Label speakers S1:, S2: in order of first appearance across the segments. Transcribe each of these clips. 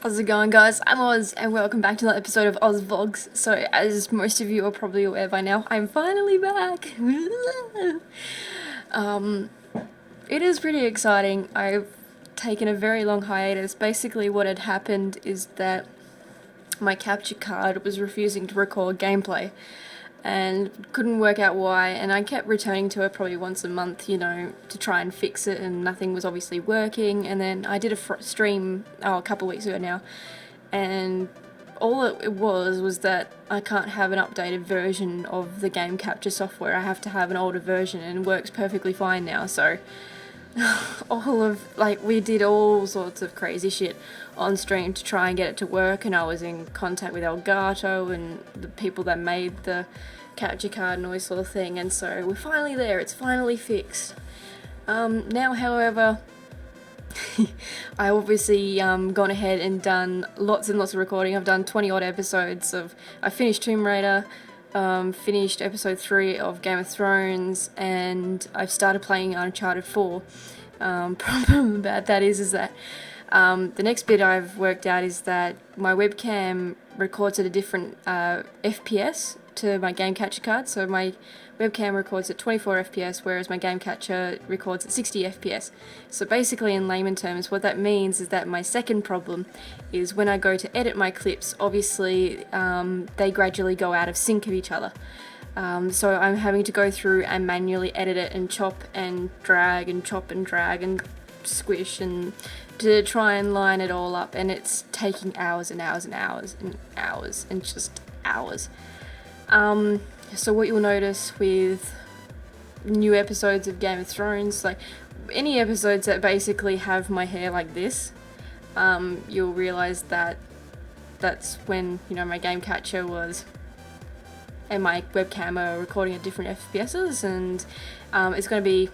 S1: How's it going, guys? I'm Oz, and welcome back to another episode of Oz Vlogs. So, as most of you are probably aware by now, I'm finally back! It is pretty exciting. I've taken a very long hiatus. Basically, what had happened is that my capture card was refusing to record gameplay, and couldn't work out why, and I kept returning to it probably once a month, to try and fix it, and nothing was obviously working. And then I did a stream a couple weeks ago now, and all it was that I can't have an updated version of the game capture software. I have to have an older version, and it works perfectly fine now. So we did all sorts of crazy shit on stream to try and get it to work, and I was in contact with Elgato and the people that made the capture card and all this sort of thing, and so we're finally there. It's finally fixed. Now, however, I obviously gone ahead and done lots and lots of recording. I've done 20 odd episodes of. I finished Tomb Raider, finished episode 3 of Game of Thrones, and I've started playing Uncharted 4. Problem about that is that the next bit I've worked out is that my webcam records at a different FPS to my game capture card. So my webcam records at 24 FPS, whereas my game capture records at 60 FPS. So basically, in layman terms, what that means is that my second problem is when I go to edit my clips, obviously they gradually go out of sync of each other. So I'm having to go through and manually edit it and chop and drag and chop and drag and squish and to try and line it all up, and it's taking hours and hours and hours and hours and just hours. So what you'll notice with new episodes of Game of Thrones, like any episodes that basically have my hair like this, you'll realize that that's when, my game catcher was and my webcam are recording at different FPSs, and it's going to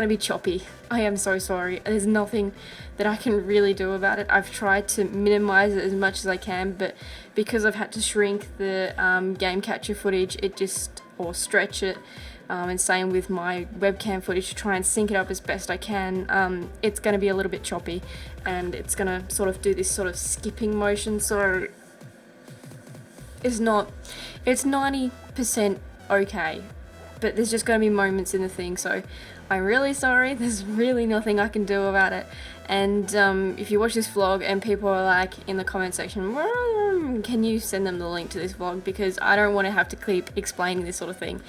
S1: be choppy. I am so sorry. There's nothing that I can really do about it. I've tried to minimize it as much as I can, but because I've had to shrink the game capture footage, or stretch it, and same with my webcam footage to try and sync it up as best I can, it's going to be a little bit choppy, and it's going to sort of do this sort of skipping motion, so it's 90% okay, but there's just going to be moments in the thing, so I'm really sorry. There's really nothing I can do about it. And if you watch this vlog and people are like in the comment section, can you send them the link to this vlog, because I don't want to have to keep explaining this sort of thing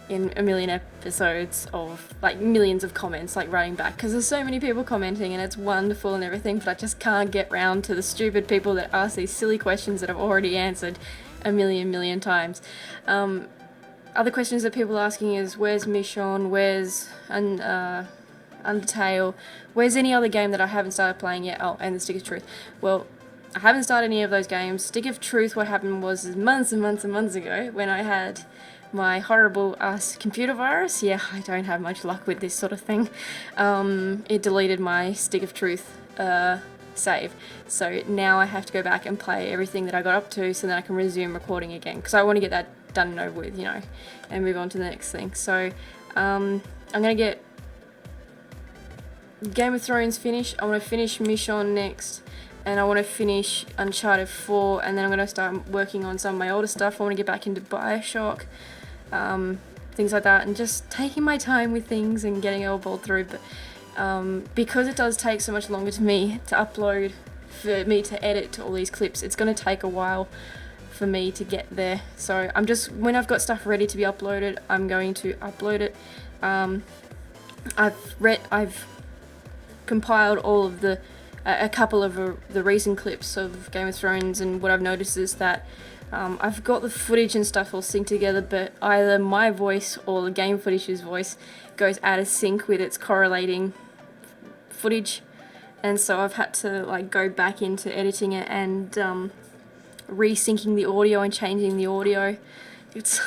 S1: in a million episodes of like millions of comments like running back, because there's so many people commenting and it's wonderful and everything, but I just can't get round to the stupid people that ask these silly questions that I've already answered a million times. Other questions that people are asking is, where's Mission, where's Undertale, where's any other game that I haven't started playing yet? Oh, and the Stick of Truth. Well, I haven't started any of those games. Stick of Truth, what happened was months and months and months ago when I had my horrible computer virus. Yeah, I don't have much luck with this sort of thing. It deleted my Stick of Truth save. So now I have to go back and play everything that I got up to so that I can resume recording again, because I want to get that done and over with, and move on to the next thing. So I'm gonna get Game of Thrones finished. I want to finish Mission next, and I want to finish Uncharted 4, and then I'm gonna start working on some of my older stuff. I want to get back into Bioshock, things like that, and just taking my time with things and getting it all balled through. But because it does take so much longer to me to upload, for me to edit to all these clips, it's going to take a while for me to get there. So when I've got stuff ready to be uploaded, I'm going to upload it. I've compiled all of a couple of the recent clips of Game of Thrones, and what I've noticed is that I've got the footage and stuff all synced together, but either my voice or the game footage's voice goes out of sync with its correlating footage, and so I've had to go back into editing it and resyncing the audio and changing the audio. It's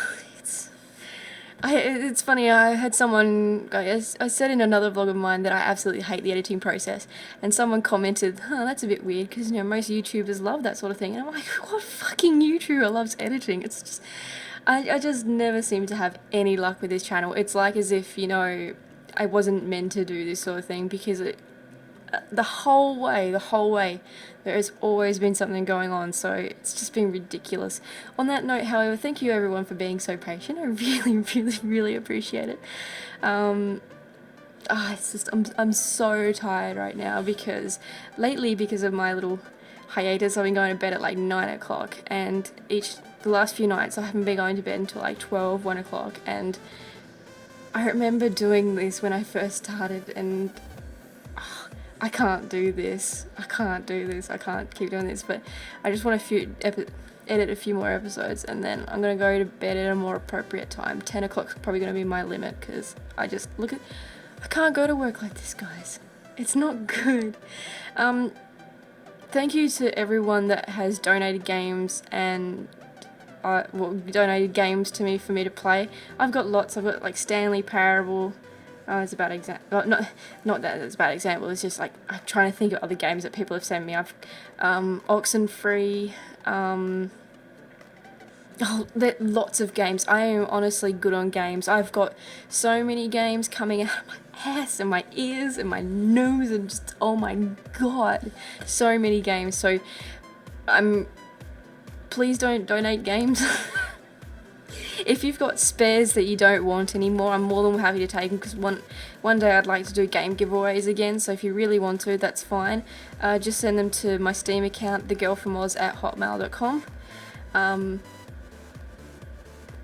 S1: funny. I had someone, I said in another vlog of mine that I absolutely hate the editing process, and someone commented, that's a bit weird, because most YouTubers love that sort of thing, and I'm like, what fucking YouTuber loves editing? It's just, I just never seem to have any luck with this channel. It's like as if, I wasn't meant to do this sort of thing, because the whole way, there has always been something going on, so it's just been ridiculous. On that note, however, thank you everyone for being so patient. I really, really, really appreciate it. It's just I'm so tired right now because lately, because of my little hiatus, I've been going to bed at like 9 o'clock, and the last few nights I haven't been going to bed until like 12, 1 o'clock, and I remember doing this when I first started, and I can't do this. I can't keep doing this, but I just want to edit a few more episodes, and then I'm going to go to bed at a more appropriate time. 10 o'clock's probably going to be my limit, because I can't go to work like this, guys. It's not good. Thank you to everyone that has donated games and donated games to me for me to play. I've got lots. I've got like Stanley Parable. It's a bad example. Not that it's a bad example. It's just like I'm trying to think of other games that people have sent me. I've Oxenfree. Lots of games. I am honestly good on games. I've got so many games coming out of my ass and my ears and my nose, and just, oh my god, so many games. So please don't donate games. If you've got spares that you don't want anymore, I'm more than happy to take them, because one day I'd like to do game giveaways again, so if you really want to, that's fine. Just send them to my Steam account, thegirlfromoz@hotmail.com.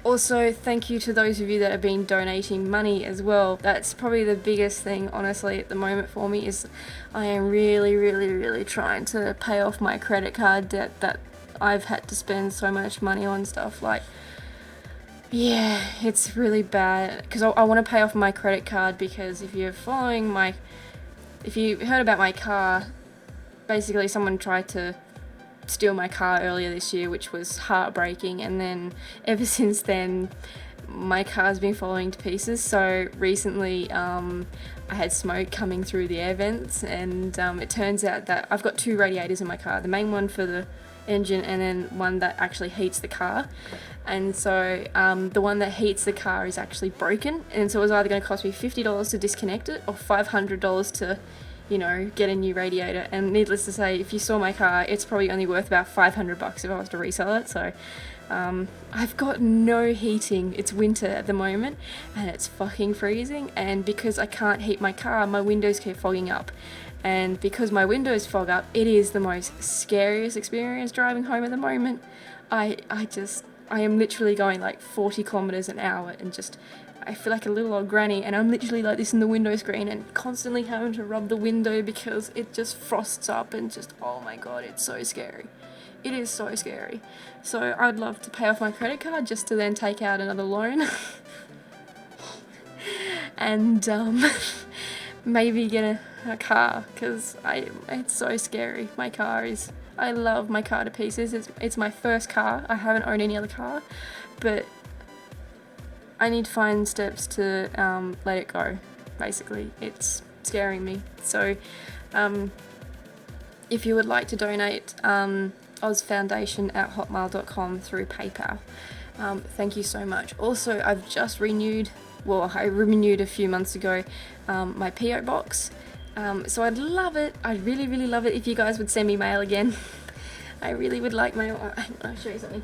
S1: Also, thank you to those of you that have been donating money as well. That's probably the biggest thing, honestly, at the moment for me, is I am really, really, really trying to pay off my credit card debt that I've had to spend so much money on stuff like... Yeah, it's really bad, because I want to pay off my credit card, because if you heard about my car, basically someone tried to steal my car earlier this year, which was heartbreaking, and then ever since then my car's been falling to pieces. So recently I had smoke coming through the air vents, and it turns out that I've got two radiators in my car, the main one for the engine and then one that actually heats the car. And so the one that heats the car is actually broken, and so it was either going to cost me $50 to disconnect it or $500 to, get a new radiator. And needless to say, if you saw my car, it's probably only worth about $500 if I was to resell it. So I've got no heating. It's winter at the moment and it's fucking freezing, and because I can't heat my car, my windows keep fogging up. And because my windows fog up, it is the most scariest experience driving home at the moment. I am literally going like 40 kilometers an hour, and I feel like a little old granny, and I'm literally like this in the window screen and constantly having to rub the window because it just frosts up, and just, oh my god, it's so scary. It is so scary. So I'd love to pay off my credit card just to then take out another loan. And maybe get a car, because it's so scary. I love my car to pieces. It's my first car. I haven't owned any other car, but I need to find steps to let it go. Basically, it's scaring me. So if you would like to donate, ozfoundation@hotmail.com through PayPal. Thank you so much. Also, I've just renewed a few months ago my PO box. So I'd love it. I'd really, really love it if you guys would send me mail again. I really would like mail. I'll show you something.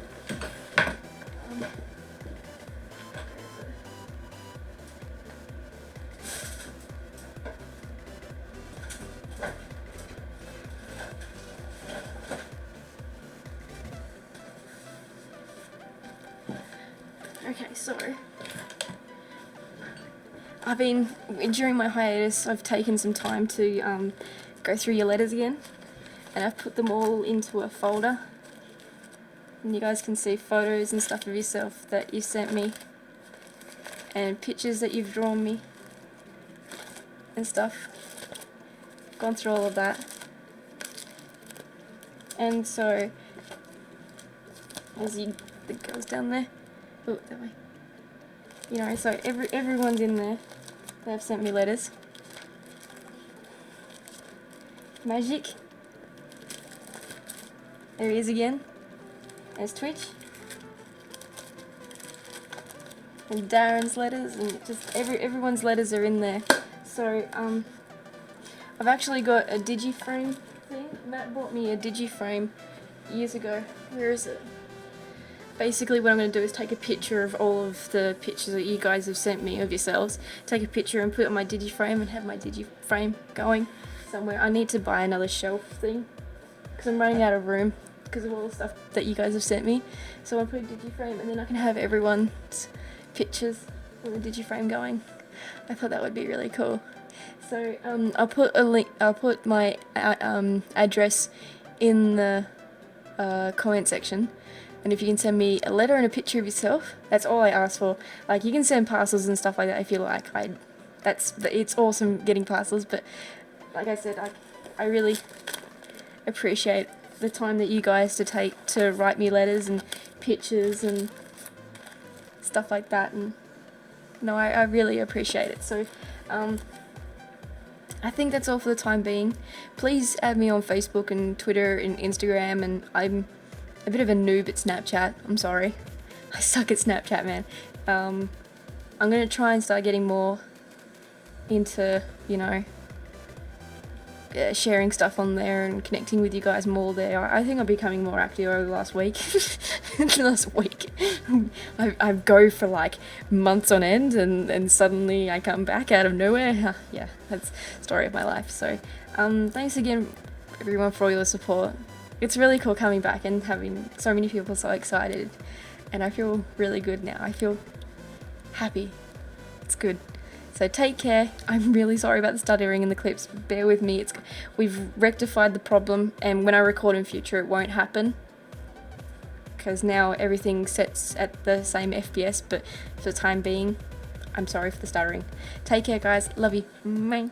S1: Okay, so during my hiatus, I've taken some time to go through your letters again, and I've put them all into a folder, and you guys can see photos and stuff of yourself that you sent me, and pictures that you've drawn me and stuff. Gone through all of that, and so the girls down there, oh, that way. So everyone's in there. They've sent me letters. Magic. There he is again. There's Twitch. And Darren's letters, and just everyone's letters are in there. So I've actually got a Digiframe thing. Matt bought me a Digiframe years ago. Where is it? Basically what I'm going to do is take a picture of all of the pictures that you guys have sent me of yourselves, take a picture and put it on my Digiframe and have my Digiframe going somewhere. I need to buy another shelf thing because I'm running out of room because of all the stuff that you guys have sent me. So I'll put a Digiframe and then I can have everyone's pictures on the Digiframe going. I thought that would be really cool. So I'll put a link. I'll put my address in the comment section. And if you can send me a letter and a picture of yourself, that's all I ask for. Like, you can send parcels and stuff like that if you like. It's awesome getting parcels, but like I said, I really appreciate the time that you guys take to write me letters and pictures and stuff like that. And no, I really appreciate it. So, I think that's all for the time being. Please add me on Facebook and Twitter and Instagram, and I'm a bit of a noob at Snapchat. I'm sorry. I suck at Snapchat, man. I'm going to try and start getting more into, sharing stuff on there and connecting with you guys more there. I think I'm becoming more active over the last week. I go for like months on end and suddenly I come back out of nowhere. Yeah, that's the story of my life. So thanks again everyone for all your support. It's really cool coming back and having so many people so excited, and I feel really good now. I feel happy. It's good. So take care. I'm really sorry about the stuttering in the clips. Bear with me. We've rectified the problem, and when I record in future it won't happen because now everything sets at the same FPS, but for the time being, I'm sorry for the stuttering. Take care, guys. Love you. Bye.